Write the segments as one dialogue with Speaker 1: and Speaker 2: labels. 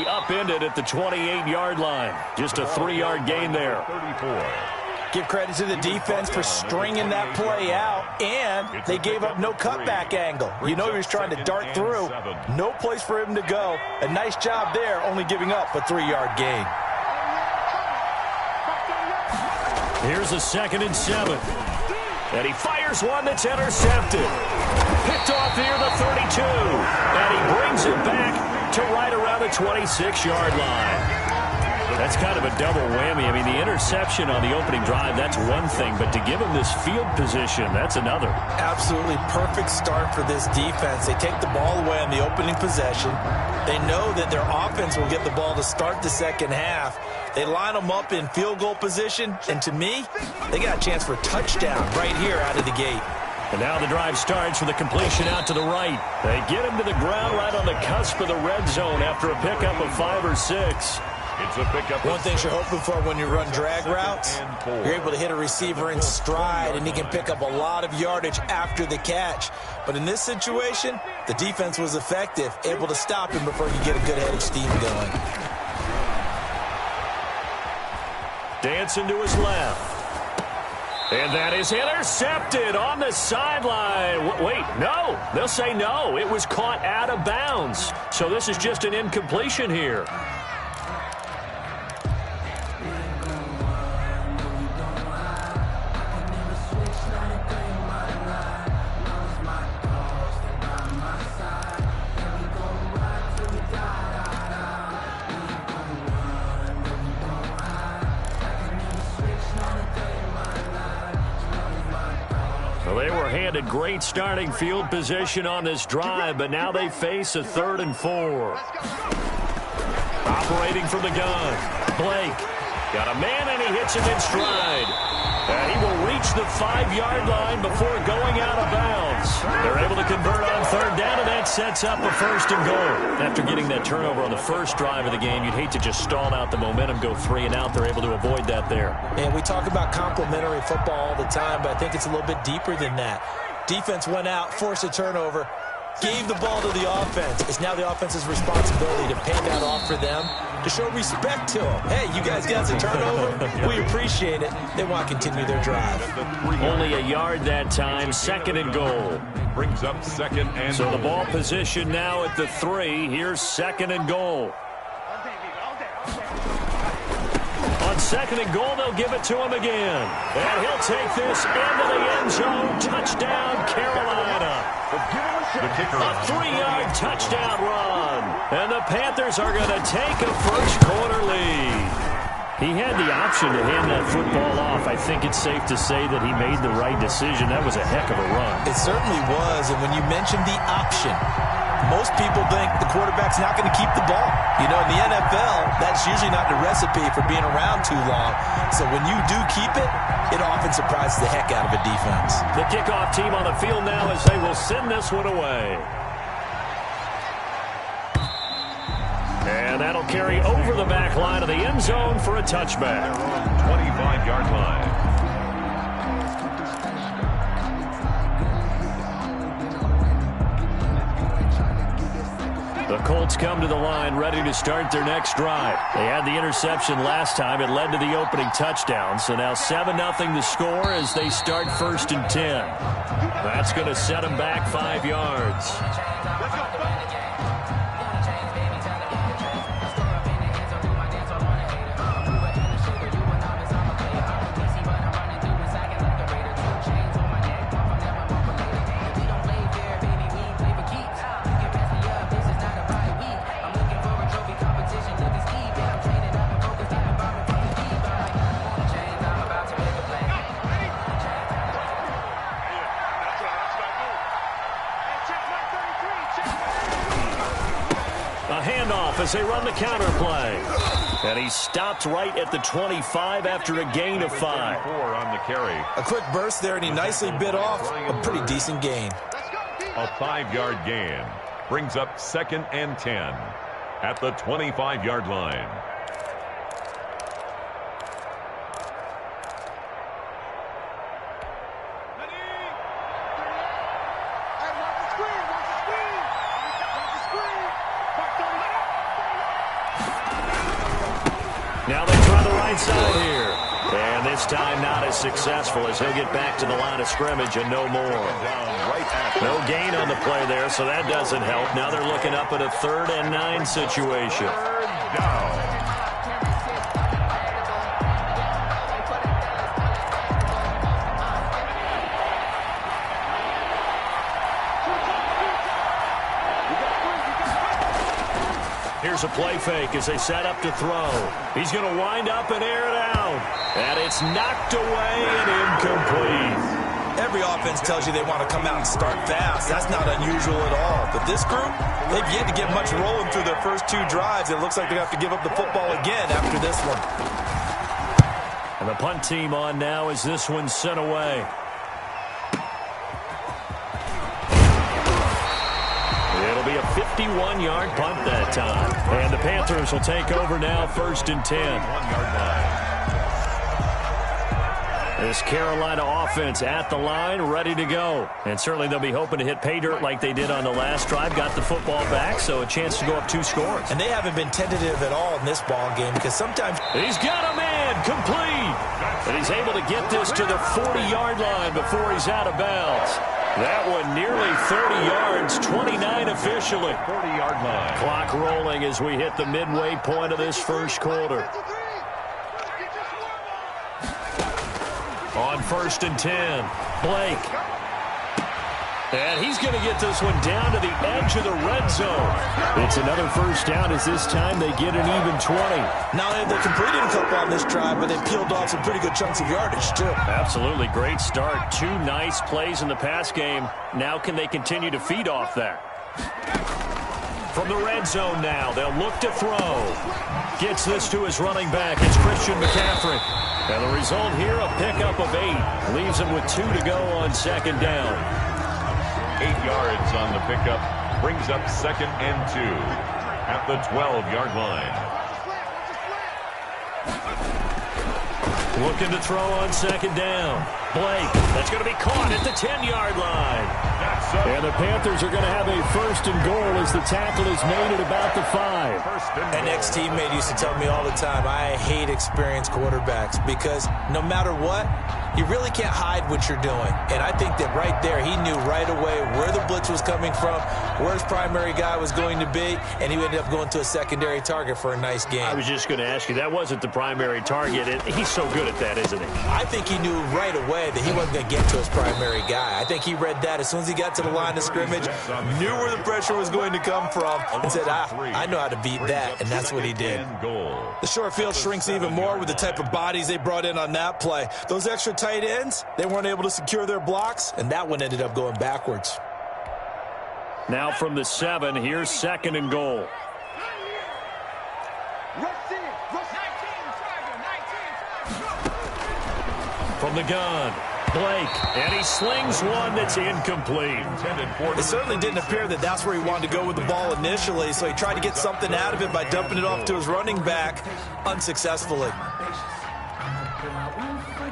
Speaker 1: upended at the 28-yard line. Just a 3-yard gain there. 34.
Speaker 2: Give credit to the defense for stringing that play out, and they gave up no cutback angle. You know he was trying to dart through. No place for him to go. A nice job there, only giving up a 3-yard gain.
Speaker 1: Here's a 2nd and 7. And he fires one that's intercepted. Picked off near the 32. And he brings it back to right around the 26-yard line. That's kind of a double whammy. I mean, the interception on the opening drive, that's one thing. But to give him this field position, that's another.
Speaker 2: Absolutely perfect start for this defense. They take the ball away on the opening possession. They know that their offense will get the ball to start the second half. They line them up in field goal position. And to me, they got a chance for a touchdown right here out of the gate.
Speaker 1: And now the drive starts with a completion out to the right. They get him to the ground right on the cusp of the red zone after a pickup of 5 or 6.
Speaker 3: It's a pickup.
Speaker 2: One thing you're hoping for when you run drag routes, you're able to hit a receiver in stride, and he can pick up a lot of yardage after the catch. But in this situation, the defense was effective, able to stop him before he get a good head of steam going.
Speaker 1: Dancing to his left. And that is intercepted on the sideline. Wait, no. They'll say no. It was caught out of bounds. So this is just an incompletion here. They were handed great starting field position on this drive, but now they face a 3rd and 4. Operating from the gun, Blake got a man and he hits him in stride. And he will reach the 5-yard line before going out of bounds. They're able to convert on 3rd down, and that sets up a 1st and goal. After getting that turnover on the first drive of the game, you'd hate to just stall out the momentum, go 3 and out. They're able to avoid that there.
Speaker 2: And we talk about complementary football all the time, but I think it's a little bit deeper than that. Defense went out, forced a turnover, gave the ball to the offense. It's now the offense's responsibility to pay that off for them, to show respect to them. Hey, you guys got a turnover? We appreciate it. They want to continue their drive.
Speaker 1: Only a yard that time, 2nd and goal.
Speaker 3: Brings up 2nd and
Speaker 1: so the ball position now at the 3. Here's 2nd and goal. On 2nd and goal, they'll give it to him again. And he'll take this into the end zone. Touchdown, Carolina.
Speaker 3: The kicker.
Speaker 1: A 3-yard touchdown run. And the Panthers are going to take a first-quarter lead. He had the option to hand that football off. I think it's safe to say that he made the right decision. That was a heck of a run.
Speaker 2: It certainly was. And when you mentioned the option, most people think the quarterback's not going to keep the ball. You know, in the NFL, that's usually not the recipe for being around too long. So when you do keep it, it often surprises the heck out of a defense.
Speaker 1: The kickoff team on the field now as they will send this one away. And that'll carry over the back line of the end zone for a touchback.
Speaker 3: 25-yard line.
Speaker 1: The Colts come to the line ready to start their next drive. They had the interception last time. It led to the opening touchdown. So now 7-0 the score as they start 1st and 10. That's going to set them back 5 yards. As they run the counter play. And he stopped right at the 25 after a gain of 5.
Speaker 3: On the carry.
Speaker 2: A quick burst there, and he nicely bit off a pretty decent gain.
Speaker 3: A 5-yard gain brings up 2nd and 10 at the 25-yard line.
Speaker 1: Now they try the right side here. And this time not as successful as he'll get back to the line of scrimmage and no more. No gain on the play there, so that doesn't help. Now they're looking up at a 3rd and 9 situation.
Speaker 3: Third down.
Speaker 1: Here's a play fake as they set up to throw. He's going to wind up and air it out. And it's knocked away and incomplete.
Speaker 2: Every offense tells you they want to come out and start fast. That's not unusual at all. But this group, they've yet to get much rolling through their first 2 drives. It looks like they have to give up the football again after this one.
Speaker 1: And the punt team on now as this one's sent away. It'll be a 51-yard punt that time. And the Panthers will take over now, 1st and 10.
Speaker 3: 1-yard line.
Speaker 1: This Carolina offense at the line, ready to go. And certainly they'll be hoping to hit pay dirt like they did on the last drive. Got the football back, so a chance to go up 2 scores.
Speaker 2: And they haven't been tentative at all in this ball game because sometimes...
Speaker 1: He's got a man, complete. And he's able to get this to the 40-yard line before he's out of bounds. That one nearly 30 yards, 29 officially.
Speaker 3: 40-yard line.
Speaker 1: Clock rolling as we hit the midway point of this first quarter. On 1st and 10, Blake. And he's going to get this one down to the edge of the red zone. It's another first down as this time they get an even 20.
Speaker 2: Not only have they completed a couple on this drive, but they peeled off some pretty good chunks of yardage, too.
Speaker 1: Absolutely great start. 2 nice plays in the pass game. Now can they continue to feed off that? From the red zone now, they'll look to throw. Gets this to his running back. It's Christian McCaffrey. And the result here, a pickup of 8. Leaves him with 2 to go on 2nd down.
Speaker 3: 8 yards on the pickup. Brings up 2nd and 2 at the 12-yard line.
Speaker 1: Looking to throw on 2nd down. Blake, that's going to be caught at the 10-yard line. And the Panthers are going to have a 1st and goal as the tackle is made at about the 5.
Speaker 2: An ex-teammate used to tell me all the time, I hate experienced quarterbacks because no matter what, you really can't hide what you're doing. And I think that right there, he knew right away where the blitz was coming from, where his primary guy was going to be, and he ended up going to a secondary target for a nice game.
Speaker 1: I was just going to ask you, that wasn't the primary target. He's so good at that, isn't he?
Speaker 2: I think he knew right away that he wasn't going to get to his primary guy. I think he read that as soon as he got to the line of scrimmage, knew where the pressure was going to come from, and said, I know how to beat that, and that's what he did. The short field shrinks even more with the type of bodies they brought in on that play. Those extra tight ends, they weren't able to secure their blocks, and that one ended up going backwards.
Speaker 1: Now from the 7, here's 2nd and goal. From the gun, Blake, and he slings one that's incomplete.
Speaker 2: It certainly didn't appear that that's where he wanted to go with the ball initially, so he tried to get something out of it by dumping it off to his running back unsuccessfully.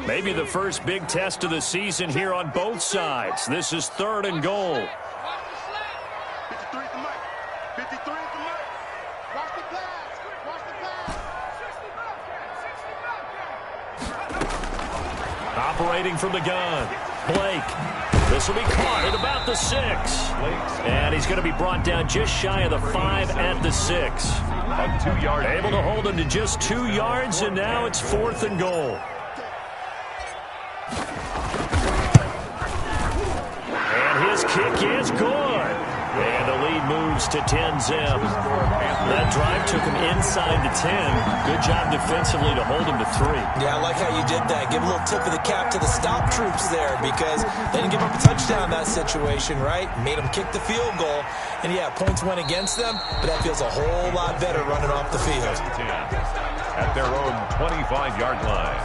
Speaker 1: Maybe the first big test of the season here on both sides. This is 3rd and goal. Operating from the gun, Blake. This will be caught at about the 6. And he's going to be brought down just shy of the 5 at the 6.
Speaker 3: A 2-yard.
Speaker 1: Able to hold him to just 2 yards, and now it's 4th and goal. And his kick is good. And the lead moves to 10-zip. That drive took him inside the 10. Good job defensively to hold him to 3.
Speaker 2: Yeah, I like how you did that. Give a little tip of the cap to the stop troops there because they didn't give up a touchdown in that situation, right? Made them kick the field goal. And, yeah, points went against them, but that feels a whole lot better running off the field.
Speaker 3: At their own 25-yard line.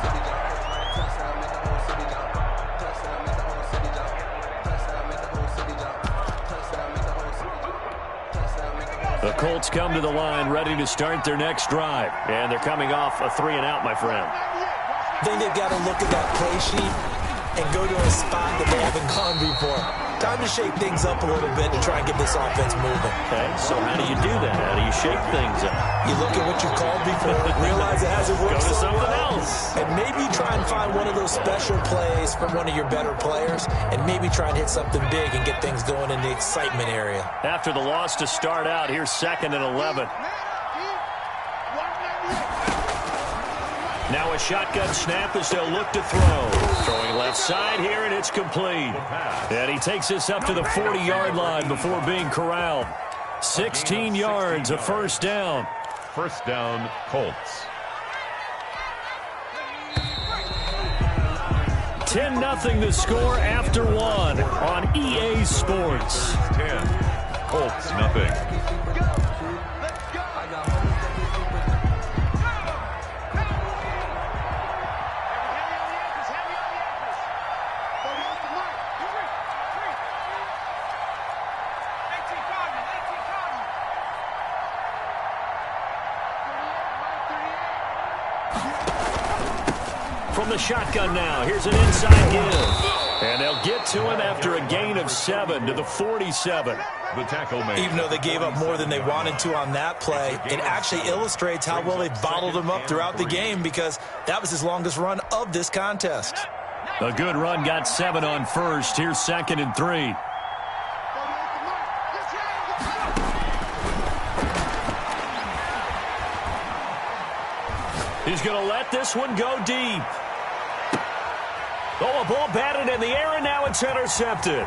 Speaker 1: The Colts come to the line ready to start their next drive. And they're coming off a 3-and-out, my friend.
Speaker 2: I think they've got to look at that play sheet and go to a spot that they haven't gone before. Time to shake things up a little bit to try and get this offense moving.
Speaker 1: Okay, so how do you do that? How do you shake things up?
Speaker 2: You look at what you called before, realize it hasn't worked
Speaker 1: Go to
Speaker 2: so
Speaker 1: something
Speaker 2: well,
Speaker 1: else.
Speaker 2: and maybe try and find one of those special plays from one of your better players, and maybe try and hit something big and get things going in the excitement area.
Speaker 1: After the loss to start out, here's 2nd and 11. Now a shotgun snap as they'll look to throw. Throwing left side here, and it's complete. And he takes this up to the 40-yard line before being corralled. 16 yards, a first down.
Speaker 3: First down, Colts.
Speaker 1: 10-0 the score after one on EA Sports.
Speaker 3: 10. Colts, nothing.
Speaker 1: From the shotgun now, here's an inside give. And they'll get to him after a gain of 7 to the 47.
Speaker 3: The tackle made.
Speaker 2: Even though they gave up more than they wanted to on that play, it actually illustrates how well they bottled him up throughout the game, because that was his longest run of this contest.
Speaker 1: A good run got 7 on first. Here's 2nd and 3. He's going to let this one go deep. Oh, a ball batted in the air, and now it's intercepted.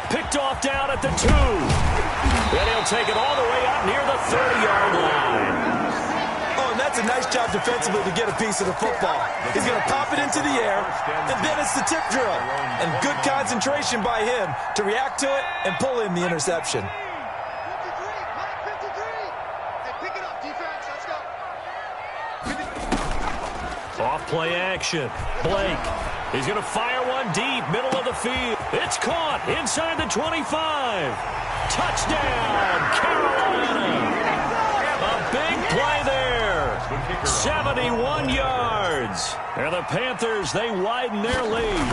Speaker 1: Picked off down at the 2. Then he'll take it all the way up near the 30-yard line.
Speaker 2: Oh, and that's a nice job defensively to get a piece of the football. He's going to pop it into the air, and then it's the tip drill. And good concentration by him to react to it and pull in the interception.
Speaker 1: Off play action. Blake. He's going to fire one deep, middle of the field. It's caught inside the 25. Touchdown, Carolina. A big play there. 71 yards. And the Panthers, they widen their lead.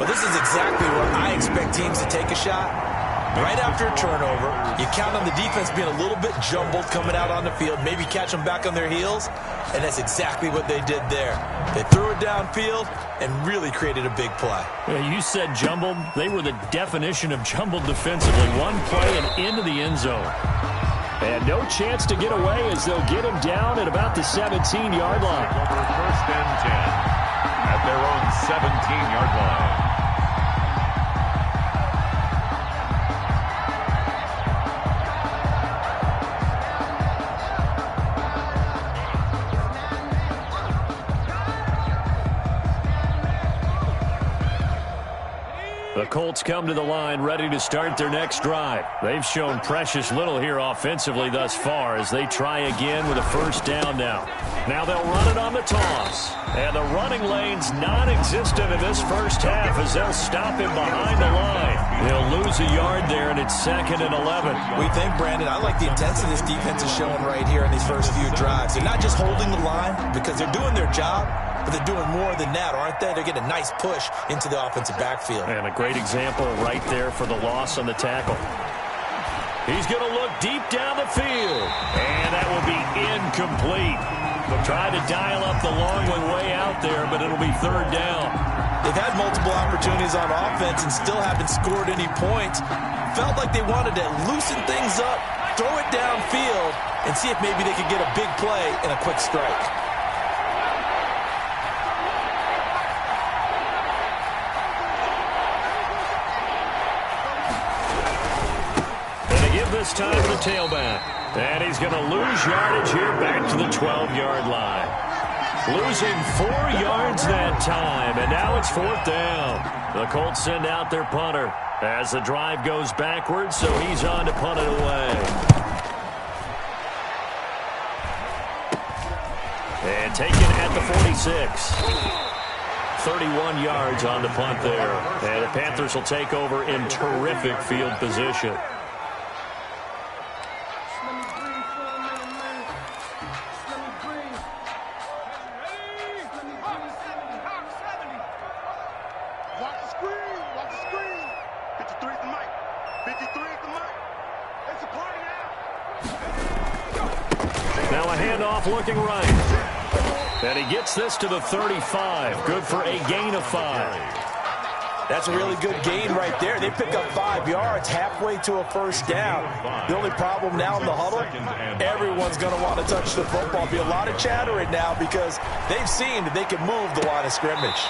Speaker 2: Well, this is exactly where I expect teams to take a shot. Right after a turnover, you count on the defense being a little bit jumbled coming out on the field, maybe catch them back on their heels, and that's exactly what they did there. They threw it downfield and really created a big play.
Speaker 1: Yeah, you said jumbled. They were the definition of jumbled defensively. One play and into the end zone. And no chance to get away as they'll get him down at about the 17-yard line.
Speaker 3: First and 10 at their own 17-yard line.
Speaker 1: The Colts come to the line ready to start their next drive. They've shown precious little here offensively thus far as they try again with a first down now. Now they'll run it on the toss. And the running lane's non-existent in this first half as they'll stop him behind the line. They'll lose a yard there, and it's 2nd and 11.
Speaker 2: We think, Brandon, I like the intensity this defense is showing right here in these first few drives. They're not just holding the line because they're doing their job, but they're doing more than that, aren't they? They're getting a nice push into the offensive backfield.
Speaker 1: And a great example right there for the loss on the tackle. He's going to look deep down the field. And that will be incomplete. Tried to dial up the long one way out there, but it'll be 3rd down.
Speaker 2: They've had multiple opportunities on offense and still haven't scored any points. Felt like they wanted to loosen things up, throw it downfield, and see if maybe they could get a big play and a quick strike.
Speaker 1: This time to the tailback. And he's going to lose yardage here back to the 12-yard line. Losing 4 yards that time, and now it's 4th down. The Colts send out their punter as the drive goes backwards, so he's on to punt it away. And taken at the 46. 31 yards on the punt there. And the Panthers will take over in terrific field position. Now a handoff looking right. And he gets this to the 35. Good for a gain of 5.
Speaker 2: That's a really good gain right there. They pick up 5 yards halfway to a first down. The only problem now in the huddle, everyone's going to want to touch the football. Be a lot of chattering now because they've seen that they can move the line of scrimmage.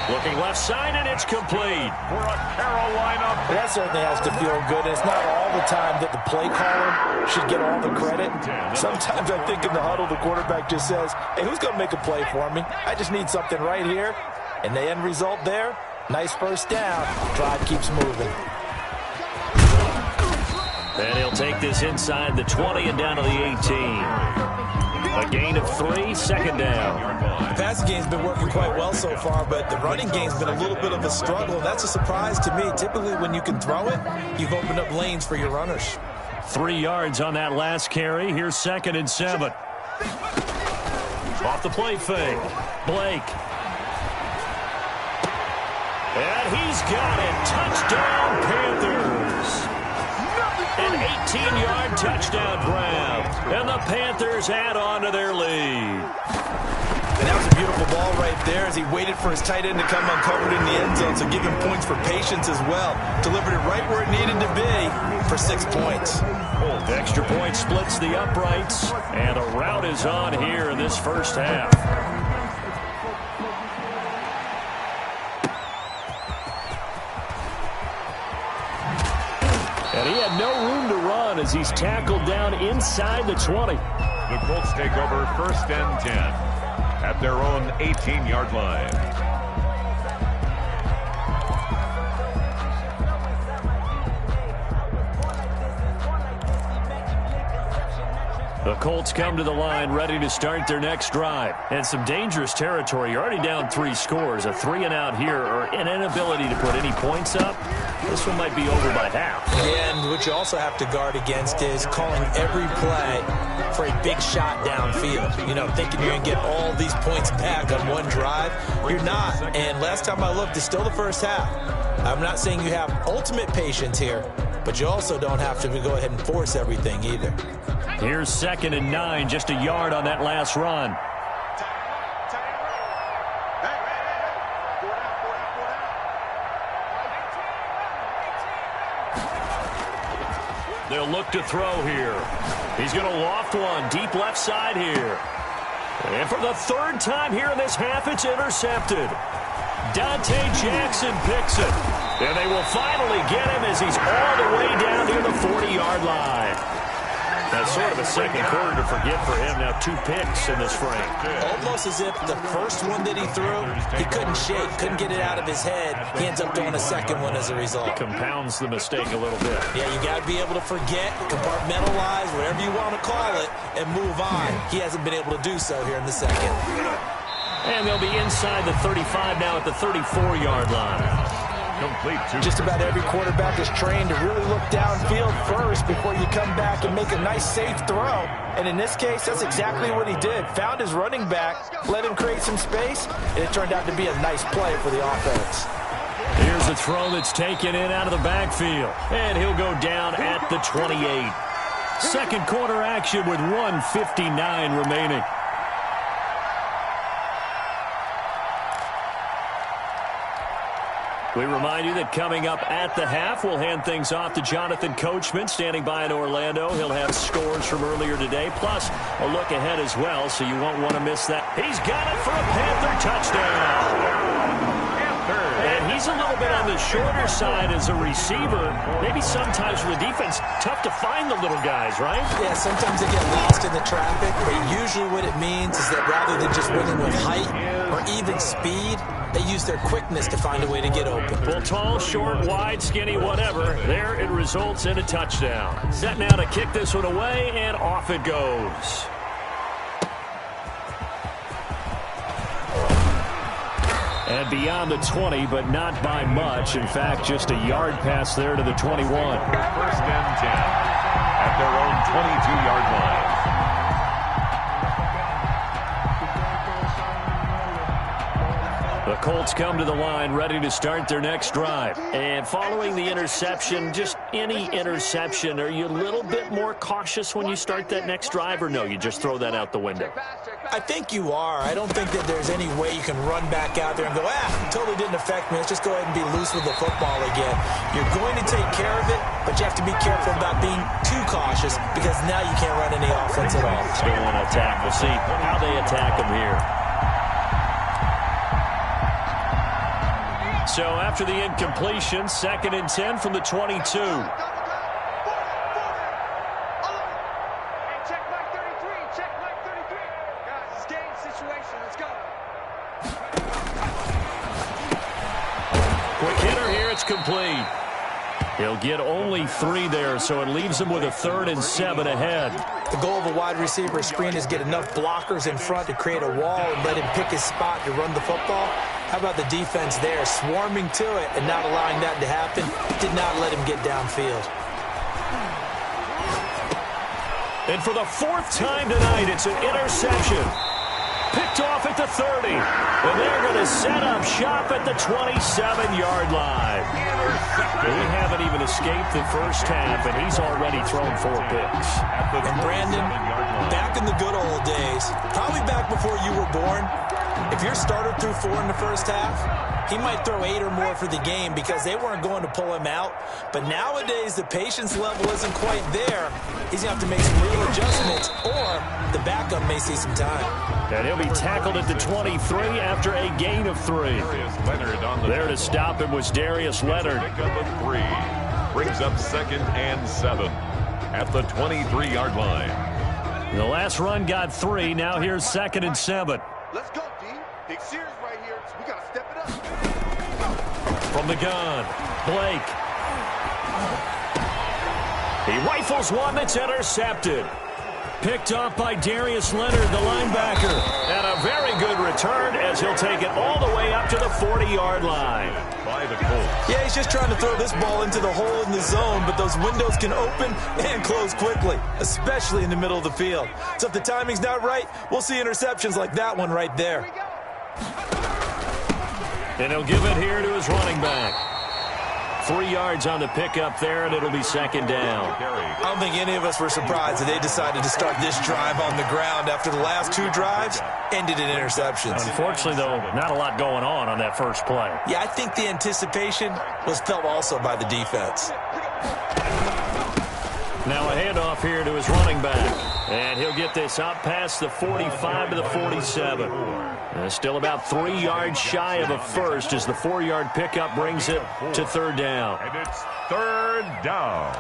Speaker 1: Looking left side, and it's complete.
Speaker 3: For a Carolina.
Speaker 2: That certainly has to feel good. It's not all the time that the play caller should get all the credit. Sometimes I think in the huddle, the quarterback just says, hey, who's going to make a play for me? I just need something right here. And the end result there, nice first down. Drive keeps moving.
Speaker 1: And he'll take this inside the 20 and down to the 18. A gain of 3, second down.
Speaker 2: The passing game's been working quite well so far, but the running game's been a little bit of a struggle, and that's a surprise to me. Typically, when you can throw it, you've opened up lanes for your runners.
Speaker 1: 3 yards on that last carry. Here's 2nd and 7. Off the play fake. Blake. And he's got it. Touchdown, Panthers. An 18-yard touchdown grab. And the Panthers add on to their lead.
Speaker 2: And that was a beautiful ball right there as he waited for his tight end to come uncovered in the end zone, so give him points for patience as well. Delivered it right where it needed to be for 6 points.
Speaker 1: Extra point splits the uprights, and a rout is on here in this first half. And he had no room to run as he's tackled down inside the 20.
Speaker 3: The Colts take over 1st and 10 at their own 18-yard line.
Speaker 1: The Colts come to the line ready to start their next drive. And some dangerous territory. You're already down 3 scores. A 3-and-out here or an inability to put any points up. This one might be over by half.
Speaker 2: Yeah, and what you also have to guard against is calling every play for a big shot downfield. You know, thinking you're going to get all these points back on one drive. You're not. And last time I looked, it's still the first half. I'm not saying you have ultimate patience here, but you also don't have to go ahead and force everything either.
Speaker 1: Here's 2nd and 9, just a yard on that last run. They'll look to throw here. He's going to loft one deep left side here. And for the 3rd time here in this half, it's intercepted. Dante Jackson picks it. And they will finally get him as he's all the way down near the 40-yard line. That's sort of a second quarter to forget for him. Now 2 picks in this frame.
Speaker 2: Almost as if the first one that he threw, he couldn't shake, couldn't get it out of his head. He ends up throwing a second one as a result.
Speaker 1: Compounds the mistake a little bit.
Speaker 2: Yeah, you got to be able to forget, compartmentalize, whatever you want to call it, and move on. He hasn't been able to do so here in the second.
Speaker 1: And they'll be inside the 35 now at the 34-yard line.
Speaker 3: Complete to
Speaker 2: just about every quarterback is trained to really look downfield first before you come back and make a nice, safe throw. And in this case, that's exactly what he did. Found his running back, let him create some space, and it turned out to be a nice play for the offense.
Speaker 1: Here's a throw that's taken in out of the backfield. And he'll go down at the 28. Second quarter action with 1:59 remaining. We remind you that coming up at the half, we'll hand things off to Jonathan Coachman, standing by in Orlando. He'll have scores from earlier today, plus a look ahead as well, so you won't want to miss that. He's got it for a Panther touchdown. And he's a little bit on the shorter side as a receiver. Maybe sometimes for the defense, tough to find the little guys, right?
Speaker 2: Yeah, sometimes they get lost in the traffic, but usually what it means is that rather than just winning with height or even speed, they use their quickness to find a way to get open.
Speaker 1: Well, tall, short, wide, skinny, whatever. There it results in a touchdown. Set now to kick this one away, and off it goes. And beyond the 20, but not by much. In fact, just a yard pass there to the 21.
Speaker 3: 1st and 10 at their own 22-yard line.
Speaker 1: The Colts come to the line ready to start their next drive. And following the interception, just any interception, are you a little bit more cautious when you start that next drive, or no, you just throw that out the window?
Speaker 2: I think you are. I don't think that there's any way you can run back out there and go, totally didn't affect me. Let's just go ahead and be loose with the football again. You're going to take care of it, but you have to be careful about being too cautious because now you can't run any offense at all.
Speaker 1: Still want to attack. We'll see how they attack them here. So after the incompletion, 2nd and 10 from the 22. Quick hitter here, it's complete. He'll get only 3 there, so it leaves him with a 3rd and 7 ahead.
Speaker 2: The goal of a wide receiver screen is get enough blockers in front to create a wall and let him pick his spot to run the football. How about the defense there, swarming to it and not allowing that to happen? Did not let him get downfield.
Speaker 1: And for the 4th time tonight, it's an interception. Picked off at the 30. And they're going to set up shop at the 27-yard line. We haven't even escaped the first half, and he's already thrown 4 picks.
Speaker 2: And Brandon, back in the good old days, probably back before you were born, if your starter threw 4 in the first half, he might throw 8 or more for the game because they weren't going to pull him out. But nowadays, the patience level isn't quite there. He's going to have to make some real adjustments, or the backup may see some time.
Speaker 1: And he'll be tackled at the 23 after a gain of 3. There to stop him was Darius Leonard.
Speaker 3: Brings up 2nd and 7 at the 23-yard line.
Speaker 1: The last run got 3. Now here's 2nd and 7.
Speaker 4: Let's go, D. Big series right here, so we got to step it up.
Speaker 1: From the gun, Blake. He rifles one that's intercepted. Picked off by Darius Leonard, the linebacker. And a very good return as he'll take it all the way up to the 40-yard line.
Speaker 3: By the Colts.
Speaker 2: Yeah, he's just trying to throw this ball into the hole in the zone, but those windows can open and close quickly, especially in the middle of the field. So if the timing's not right, we'll see interceptions like that one right there.
Speaker 1: And he'll give it here to his running back. 3 yards on the pickup there, and it'll be 2nd down.
Speaker 2: I don't think any of us were surprised that they decided to start this drive on the ground after the last 2 drives ended in interceptions.
Speaker 1: Unfortunately, though, not a lot going on that first play.
Speaker 2: Yeah, I think the anticipation was felt also by the defense.
Speaker 1: Now a handoff here to his running back. And he'll get this out past the 45 to the 47. Still about 3 yards shy of a first as the 4-yard pickup brings it to 3rd down.
Speaker 3: And it's 3rd down.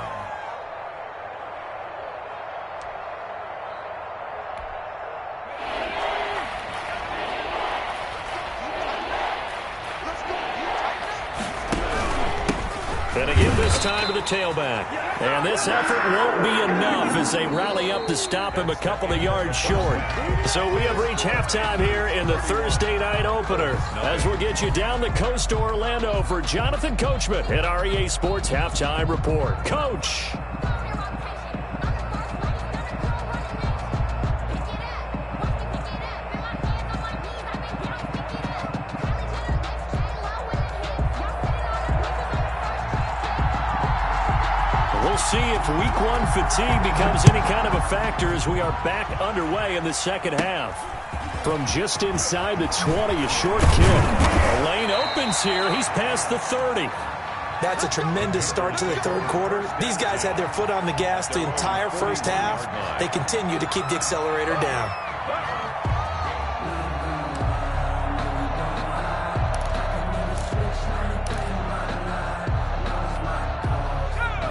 Speaker 1: And again this time to the tailback. And this effort won't be enough as they rally up to stop him a couple of yards short. So we have reached halftime here in the Thursday night opener as we'll get you down the coast to Orlando for Jonathan Coachman at our EA Sports Halftime Report. Coach. We'll see if week 1 fatigue becomes any kind of a factor as we are back underway in the second half. From just inside the 20, a short kick. The lane opens here. He's past the 30.
Speaker 2: That's a tremendous start to the 3rd quarter. These guys had their foot on the gas the entire first half. They continue to keep the accelerator down.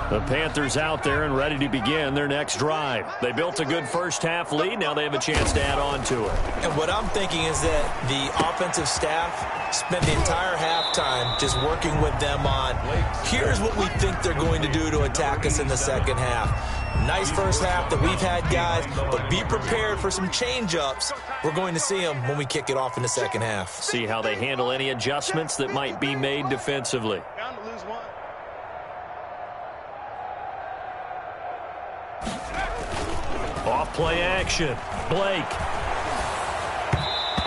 Speaker 1: The Panthers out there and ready to begin their next drive. They built a good first half lead. Now they have a chance to add on to it.
Speaker 2: And what I'm thinking is that the offensive staff spent the entire halftime just working with them on, here's what we think they're going to do to attack us in the second half. Nice first half that we've had, guys, but be prepared for some change-ups. We're going to see them when we kick it off in the second half.
Speaker 1: See how they handle any adjustments that might be made defensively. Off play action. Blake.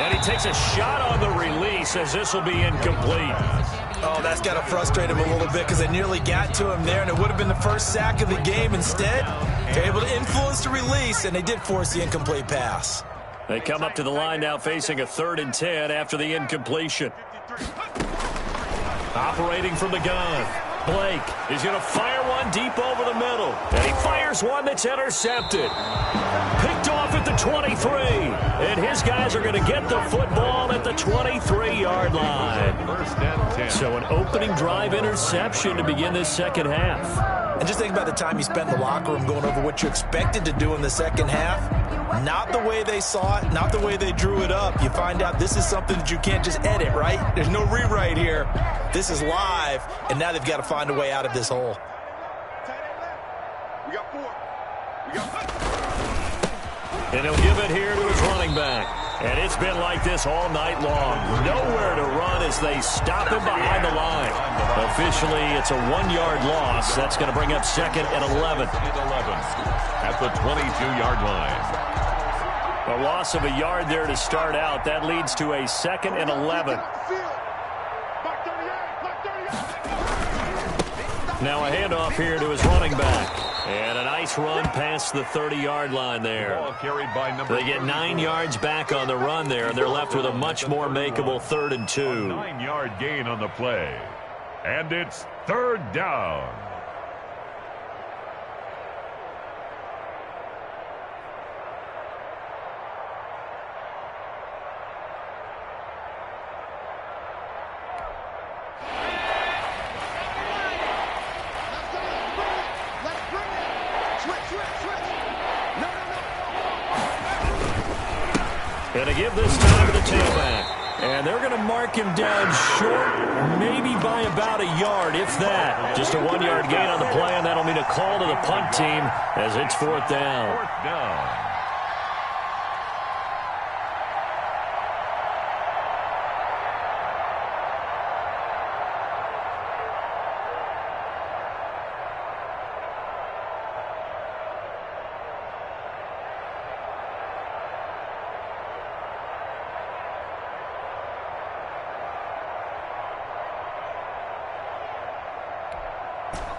Speaker 1: And he takes a shot on the release as this will be incomplete.
Speaker 2: Oh, that's got to frustrate him a little bit because they nearly got to him there, and it would have been the first sack of the game. Instead, they're able to influence the release, and they did force the incomplete pass.
Speaker 1: They come up to the line now facing a 3rd and 10 after the incompletion. Operating from the gun. Blake is going to fire one deep over the middle. And he fires one that's intercepted. Picked off at the 23. And his guys are going to get the football at the 23-yard line.
Speaker 3: 1st and 10.
Speaker 1: So an opening drive interception to begin this second half.
Speaker 2: And just think about the time you spent in the locker room going over what you expected to do in the second half. Not the way they saw it, not the way they drew it up. You find out this is something that you can't just edit, right? There's no rewrite here. This is live, and now they've got to find a way out of this hole.
Speaker 4: We got 4. We got 5.
Speaker 1: And he'll give it here to his running back. And it's been like this all night long. Nowhere to run as they stop him behind the line. Officially, it's a 1-yard loss. That's going to bring up 2nd and 11.
Speaker 3: At the 22-yard line.
Speaker 1: A loss of a yard there to start out. That leads to a 2nd and 11. Now a handoff here to his running back. And a nice run past the 30-yard line there.
Speaker 3: Ball carried by number
Speaker 1: They get 9 yards back on the run there, and they're left with a much more makeable 3rd and 2.
Speaker 3: 9-yard gain on the play. And it's 3rd down.
Speaker 1: And to give this time to the tailback. And they're going to mark him down short, maybe by about a yard, if that. Just a 1-yard gain on the play, and that'll mean a call to the punt team as it's 4th down.
Speaker 3: 4th down.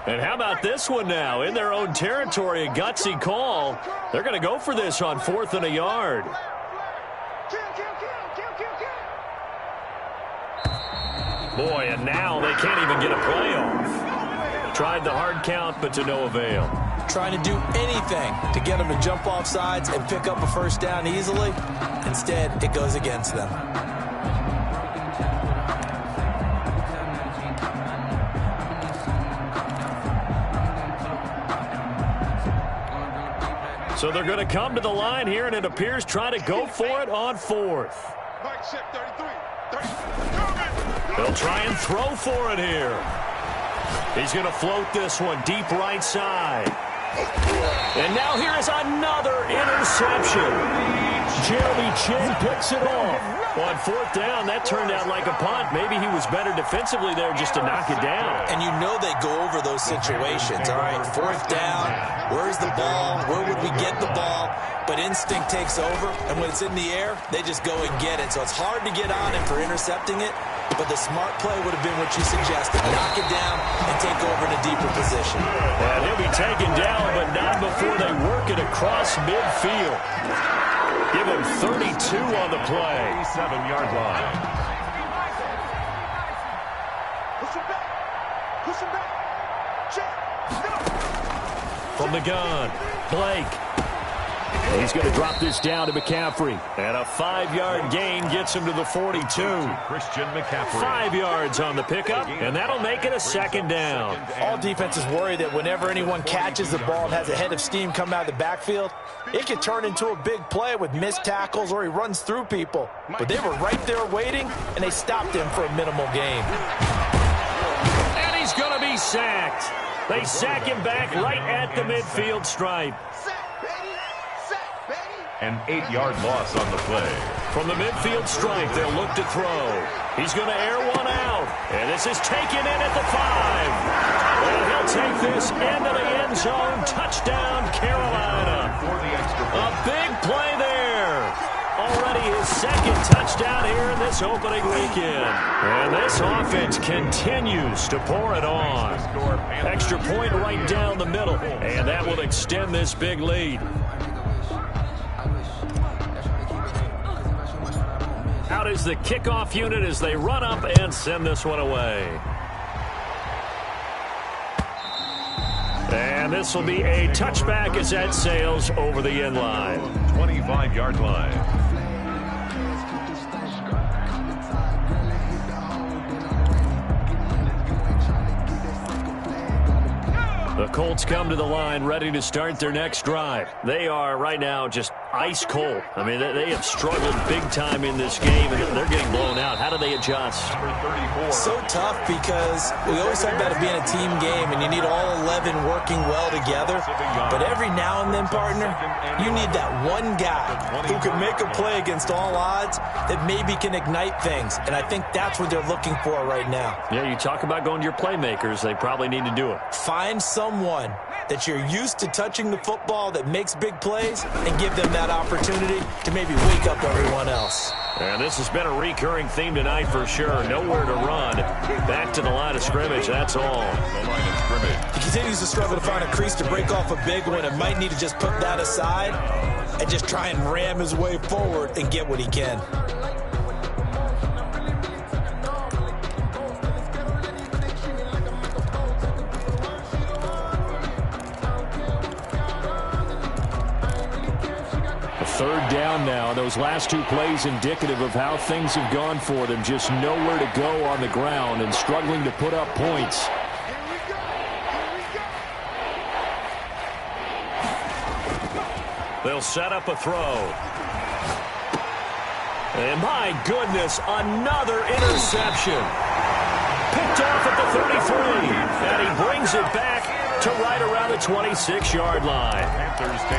Speaker 1: And how about this one now? In their own territory, a gutsy call. They're going to go for this on 4th and a yard. Boy, and now they can't even get a play off. Tried the hard count, but to no avail.
Speaker 2: Trying to do anything to get them to jump off sides and pick up a 1st down easily. Instead, it goes against them.
Speaker 1: So they're going to come to the line here, and it appears trying to go for it on 4th. They'll try and throw for it here. He's going to float this one deep right side. And now here is another interception. Jeremy Chin picks it off. On 4th down, that turned out like a punt. Maybe he was better defensively there just to knock it down.
Speaker 2: And you know they go over those situations. All right, 4th down, where's the ball? Where would we get the ball? But instinct takes over, and when it's in the air, they just go and get it. So it's hard to get on him for intercepting it, but the smart play would have been what you suggested. Knock it down and take over in a deeper position.
Speaker 1: And he'll be taken down, but not before they work it across midfield. Give him 32 on the play.
Speaker 3: 7-yard line.
Speaker 4: Push him back. Push him back. Check.
Speaker 1: From the gun, Blake. He's going to drop this down to McCaffrey. And a 5-yard gain gets him to the 42.
Speaker 3: Christian McCaffrey.
Speaker 1: 5 yards on the pickup, and that'll make it a 2nd down.
Speaker 2: All defenses worry that whenever anyone catches the ball and has a head of steam come out of the backfield, it can turn into a big play with missed tackles or he runs through people. But they were right there waiting, and they stopped him for a minimal gain.
Speaker 1: And he's going to be sacked. They sack him back right at the midfield stripe.
Speaker 3: An 8-yard loss on the play.
Speaker 1: From the midfield stripe, they'll look to throw. He's going to air one out. And this is taken in at the 5. And he'll take this into the end zone. Touchdown, Carolina.
Speaker 3: For the extra point.
Speaker 1: A big play there. Already his second touchdown here in this opening weekend. And this offense continues to pour it on. Extra point right down the middle, and that will extend this big lead. Out is the kickoff unit as they run up and send this one away. And this will be a touchback as that sails over the end line.
Speaker 3: 25-yard line.
Speaker 1: The Colts come to the line ready to start their next drive. They are right now just ice cold. I mean, they have struggled big time in this game, and they're getting blown out. How do they adjust?
Speaker 2: So tough because we always talk about it being a team game, and you need all 11 working well together. But every now and then, partner, you need that one guy who can make a play against all odds that maybe can ignite things. And I think that's what they're looking for right now.
Speaker 1: Yeah, you talk about going to your playmakers. They probably need to do it.
Speaker 2: Find someone that you're used to touching the football that makes big plays and give them that opportunity to maybe wake up everyone else.
Speaker 1: And this has been a recurring theme tonight for sure. Nowhere to run. Back to the line of scrimmage, that's all.
Speaker 3: The line of scrimmage.
Speaker 2: He continues to struggle to find a crease to break off a big one and might need to just put that aside and just try and ram his way forward and get what he can.
Speaker 1: Third down now. Those last two plays indicative of how things have gone for them. Just nowhere to go on the ground and struggling to put up points. They'll set up a throw. And my goodness, another interception. Picked off at the 33. And he brings it back to right around the 26-yard line.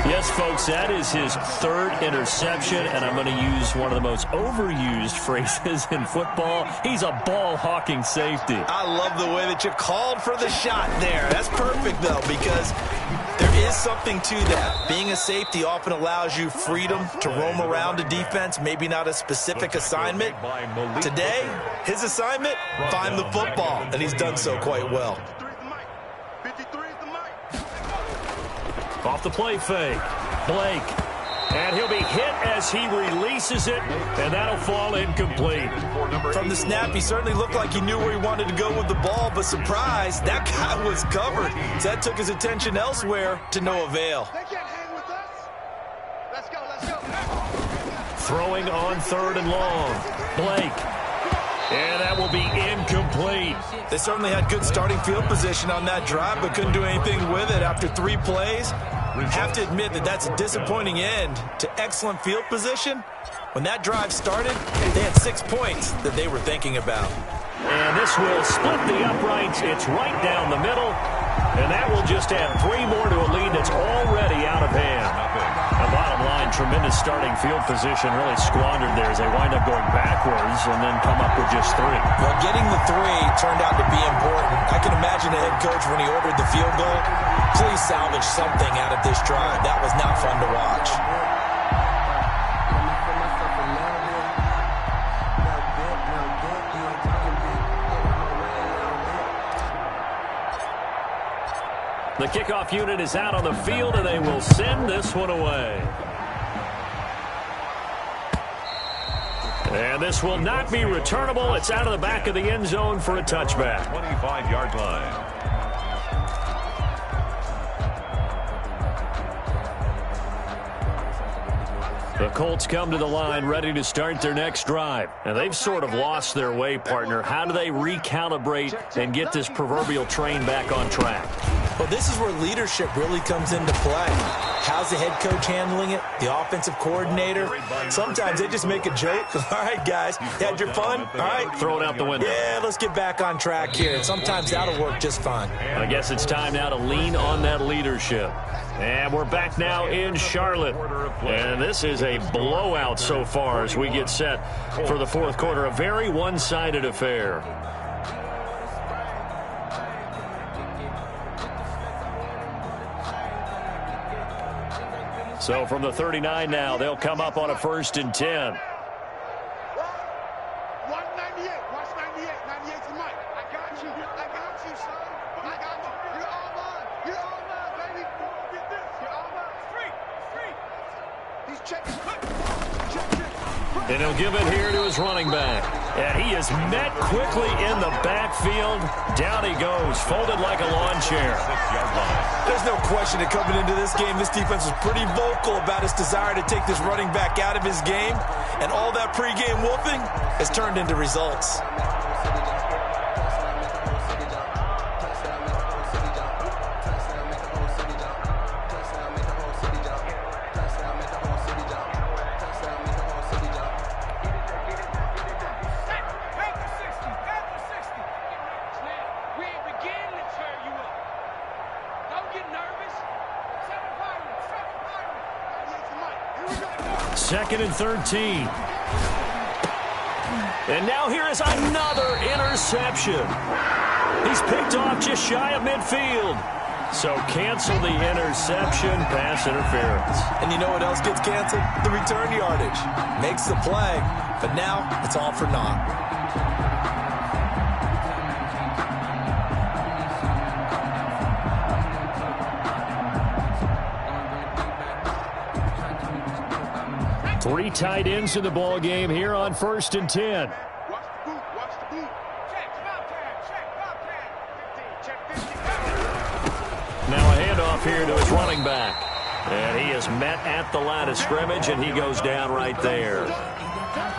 Speaker 1: Yes, folks, that is his third interception, and I'm going to use one of the most overused phrases in football. He's a ball-hawking safety.
Speaker 2: I love the way that you called for the shot there. That's perfect, though, because there is something to that. Being a safety often allows you freedom to roam around a defense, maybe not a specific assignment. Today, his assignment, find the football, and he's done so quite well.
Speaker 1: Off the play fake, Blake. And he'll be hit as he releases it, and that'll fall incomplete.
Speaker 2: From the snap, he certainly looked like he knew where he wanted to go with the ball, but surprise, that guy was covered. So that took his attention elsewhere to no avail.
Speaker 4: They can't hang with us. Let's go, let's go.
Speaker 1: Throwing on third and long, Blake. And that will be incomplete.
Speaker 2: They certainly had good starting field position on that drive, but couldn't do anything with it after 3 plays. Have to admit that that's a disappointing end to excellent field position. When that drive started, they had 6 points that they were thinking about.
Speaker 1: And this will split the uprights. It's right down the middle. And that will just add 3 more to a lead that's already out of hand. The bottom line, tremendous starting field position, really squandered there as they wind up going backwards and then come up with just 3.
Speaker 2: Well, getting the 3 turned out to be important. I can imagine the head coach when he ordered the field goal, please salvage something out of this drive. That was not fun to watch.
Speaker 1: The kickoff unit is out on the field, and they will send this one away. And this will not be returnable. It's out of the back of the end zone for a touchback.
Speaker 3: 25-yard line.
Speaker 1: The Colts come to the line ready to start their next drive. And they've sort of lost their way, partner. How do they recalibrate and get this proverbial train back on track?
Speaker 2: Well, this is where leadership really comes into play. How's the head coach handling it? The offensive coordinator? Sometimes they just make a joke. All right, guys, you had your fun? All right.
Speaker 1: Throw it out the window.
Speaker 2: Yeah, let's get back on track here. And sometimes that'll work just fine.
Speaker 1: I guess it's time now to lean on that leadership. And we're back now in Charlotte. And this is a blowout so far as we get set for the fourth quarter. A very one-sided affair. So from the 39 now, they'll come up on a 1st and 10. And he'll give it here to his running back. And he is met quickly in the backfield. Down he goes, folded like a lawn chair.
Speaker 2: There's no question that coming into this game, this defense was pretty vocal about its desire to take this running back out of his game. And all that pregame wolfing has turned into results.
Speaker 1: Second and 13. And now here is another interception. He's picked off just shy of midfield. So cancel the interception, pass interference.
Speaker 2: And you know what else gets canceled? The return yardage. Makes the play, but now it's all for naught.
Speaker 1: Three tight ends in the ball game here on 1st and 10. Now a handoff here to his running back. And he is met at the line of scrimmage, and he goes down right there.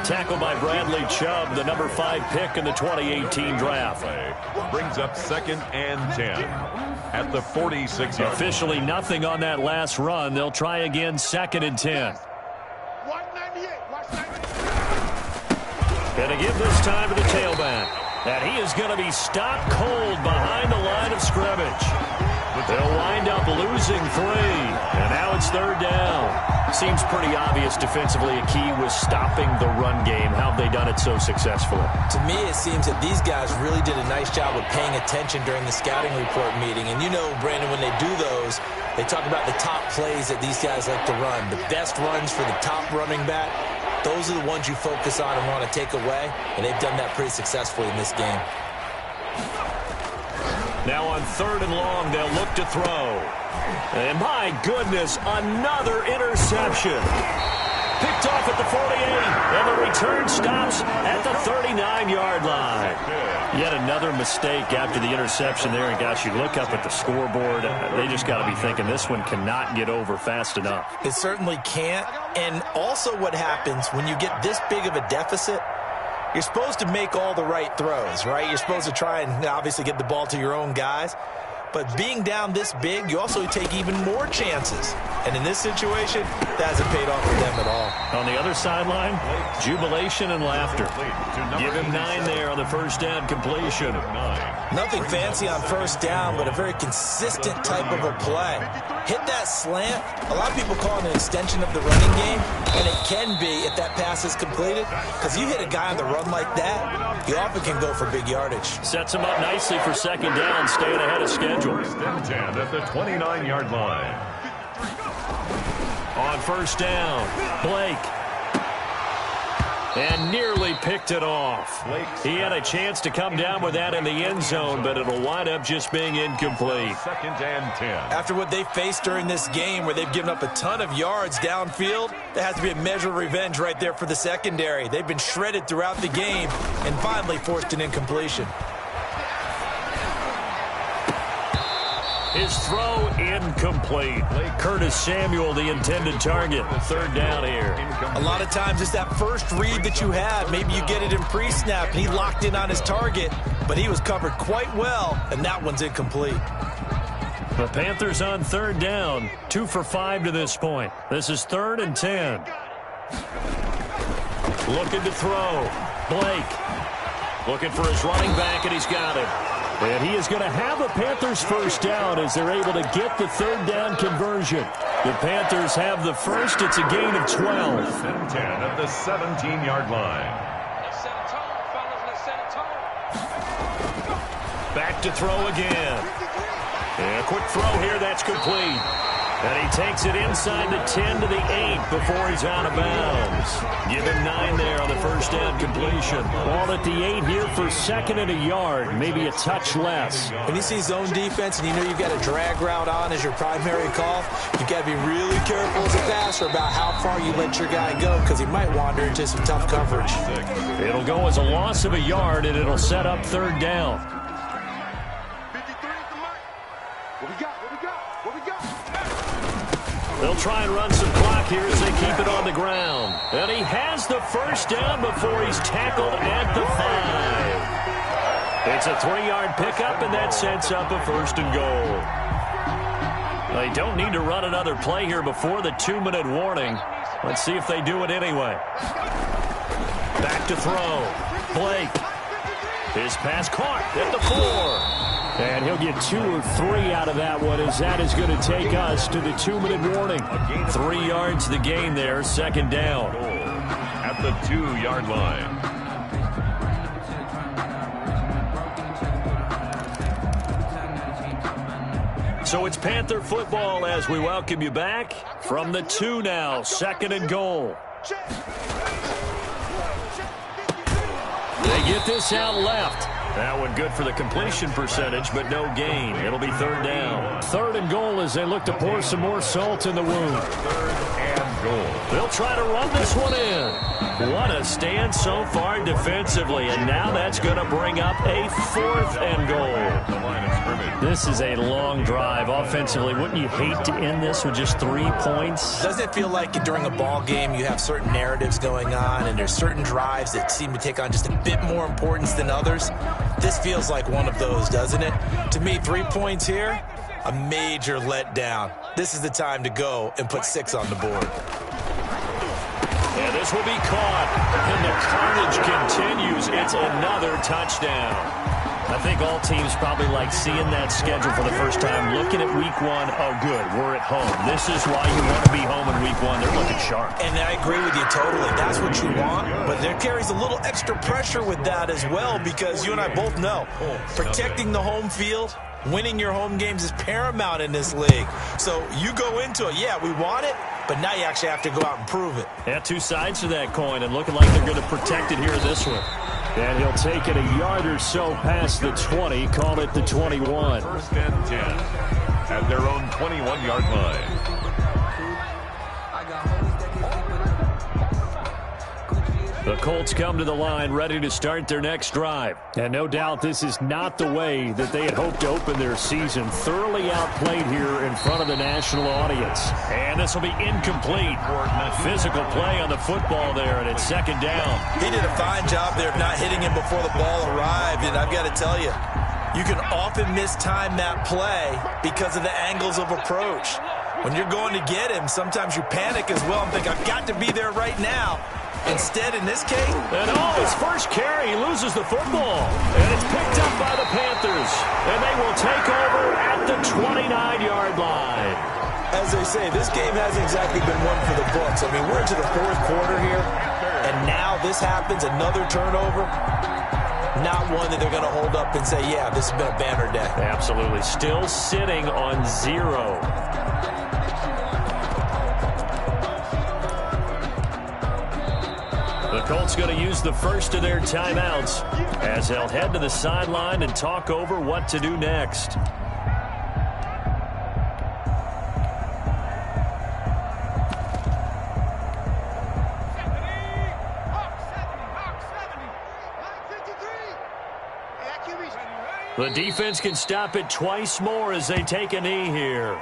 Speaker 1: Tackled by Bradley Chubb, the number 5 pick in the 2018 draft.
Speaker 3: Brings up 2nd and 10 at the 46-yard.
Speaker 1: Officially nothing on that last run. They'll try again 2nd and 10. And to give this time to the tailback. And he is going to be stopped cold behind the line of scrimmage. They'll wind up losing 3. And now it's 3rd down. Seems pretty obvious defensively a key was stopping the run game. How have they done it so successfully?
Speaker 2: To me, it seems that these guys really did a nice job of paying attention during the scouting report meeting. And you know, Brandon, when they do those, they talk about the top plays that these guys like to run. The best runs for the top running back. Those are the ones you focus on and want to take away, and they've done that pretty successfully in this game.
Speaker 1: Now on 3rd and long, they'll look to throw. And my goodness, another interception. Picked off at the 48, and the return stops at the 39-yard line. Yet another mistake after the interception there. And, gosh, you look up at the scoreboard, they just got to be thinking this one cannot get over fast enough.
Speaker 2: It certainly can't. And also what happens when you get this big of a deficit, you're supposed to make all the right throws, right? You're supposed to try and obviously get the ball to your own guys. But being down this big, you also take even more chances. And in this situation, that hasn't paid off for them at all.
Speaker 1: On the other sideline, jubilation and laughter. Give him 9 there on the first down completion.
Speaker 2: Nothing fancy on first down, but a very consistent type of a play. Hit that slant. A lot of people call it an extension of the running game, and it can be if that pass is completed. Because you hit a guy on the run like that, you often can go for big yardage.
Speaker 1: Sets him up nicely for second down, staying ahead of schedule.
Speaker 3: 1st and 10 at the 29-yard line.
Speaker 1: On first down, Blake. And nearly picked it off. He had a chance to come down with that in the end zone, but it'll wind up just being incomplete.
Speaker 3: 2nd and 10.
Speaker 2: After what they faced during this game where they've given up a ton of yards downfield, there has to be a measure of revenge right there for the secondary. They've been shredded throughout the game and finally forced an incompletion.
Speaker 1: His throw incomplete. Curtis Samuel, the intended target. 3rd down here.
Speaker 2: A lot of times it's that first read that you have. Maybe you get it in pre-snap and he locked in on his target, but he was covered quite well, and that one's incomplete.
Speaker 1: The Panthers on 3rd down. 2 for 5 to this point. This is 3rd and 10. Looking to throw. Blake. Looking for his running back, and he's got him. And he is going to have a Panthers first down as they're able to get the 3rd down conversion. The Panthers have the first. It's a gain of 12.
Speaker 3: 1st and 10 at the 17-yard line.
Speaker 1: Back to throw again. And a quick throw here. That's complete. And he takes it inside the 10 to the 8 before he's out of bounds. Give him 9 there on the first down completion. Ball at the 8 here for second and a yard, maybe a touch less.
Speaker 2: When you see zone defense and you know you've got a drag route on as your primary call, you've got to be really careful as a passer about how far you let your guy go because he might wander into some tough coverage.
Speaker 1: It'll go as a loss of a yard, and it'll set up third down.
Speaker 4: 53 is the mark. What we got?
Speaker 1: They'll try and run some clock here as they keep it on the ground. And he has the first down before he's tackled at the 5. It's a 3-yard pickup, and that sets up a first and goal. They don't need to run another play here before the 2-minute warning. Let's see if they do it anyway. Back to throw. Blake. His pass caught at the 4. And he'll get 2 or 3 out of that one, as that is going to take us to the 2-minute warning. 3 yards the gain there, second down.
Speaker 3: At the 2-yard line.
Speaker 1: So it's Panther football as we welcome you back from the 2 now, second and goal. They get this out left. That one good for the completion percentage, but no gain. It'll be third down. Third and goal as they look to pour some more salt in the wound.
Speaker 3: Third and goal.
Speaker 1: They'll try to run this one in. What a stand so far defensively, and now that's going to bring up a 4th and goal.
Speaker 3: The line of scrimmage.
Speaker 1: This is a long drive offensively. Wouldn't you hate to end this with just 3 points?
Speaker 2: Doesn't it feel like during a ball game you have certain narratives going on and there's certain drives that seem to take on just a bit more importance than others? This feels like one of those, doesn't it? To me, 3 points here, a major letdown. This is the time to go and put 6 on the board.
Speaker 1: And this will be caught. And the carnage continues. It's another touchdown. I think all teams probably like seeing that schedule for the first time, looking at week 1. Oh, good, we're at home. This is why you want to be home in week 1. They're looking sharp.
Speaker 2: And I agree with you totally. That's what you want, but there carries a little extra pressure with that as well, because you and I both know protecting the home field, winning your home games is paramount in this league. So you go into it, yeah, we want it, but now you actually have to go out and prove it.
Speaker 1: Yeah, 2 sides to that coin, and looking like they're going to protect it here in this one. And he'll take it a yard or so past the 20, call it the 21.
Speaker 3: First and 10 at their own 21-yard line.
Speaker 1: The Colts come to the line ready to start their next drive. And no doubt this is not the way that they had hoped to open their season. Thoroughly outplayed here in front of the national audience. And this will be incomplete. Physical play on the football there, and it's second down.
Speaker 2: He did a fine job there of not hitting him before the ball arrived, and I've got to tell you, you can often mistime that play because of the angles of approach. When you're going to get him, sometimes you panic as well and think, I've got to be there right now. Instead, in this case...
Speaker 1: And his first carry, he loses the football. And it's picked up by the Panthers. And they will take over at the 29-yard line.
Speaker 2: As they say, this game hasn't exactly been one for the books. I mean, we're into the 4th quarter here, and now this happens, another turnover. Not one that they're going to hold up and say, yeah, this has been a banner day.
Speaker 1: Absolutely. Still sitting on 0. The Colts going to use the first of their timeouts as they'll head to the sideline and talk over what to do next. The defense can stop it twice more as they take a knee here.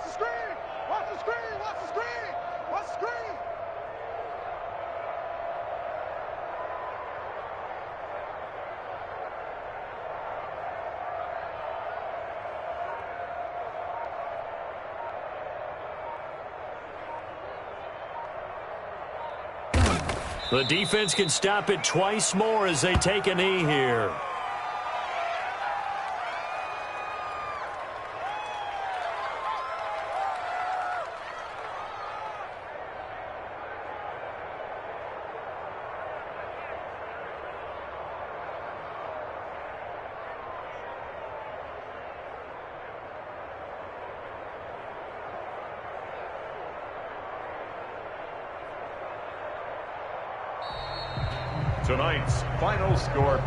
Speaker 4: the screen! Watch the screen! Watch the screen! Watch the screen!
Speaker 1: The defense can stop it twice more as they take a knee here.
Speaker 3: Tonight's final score.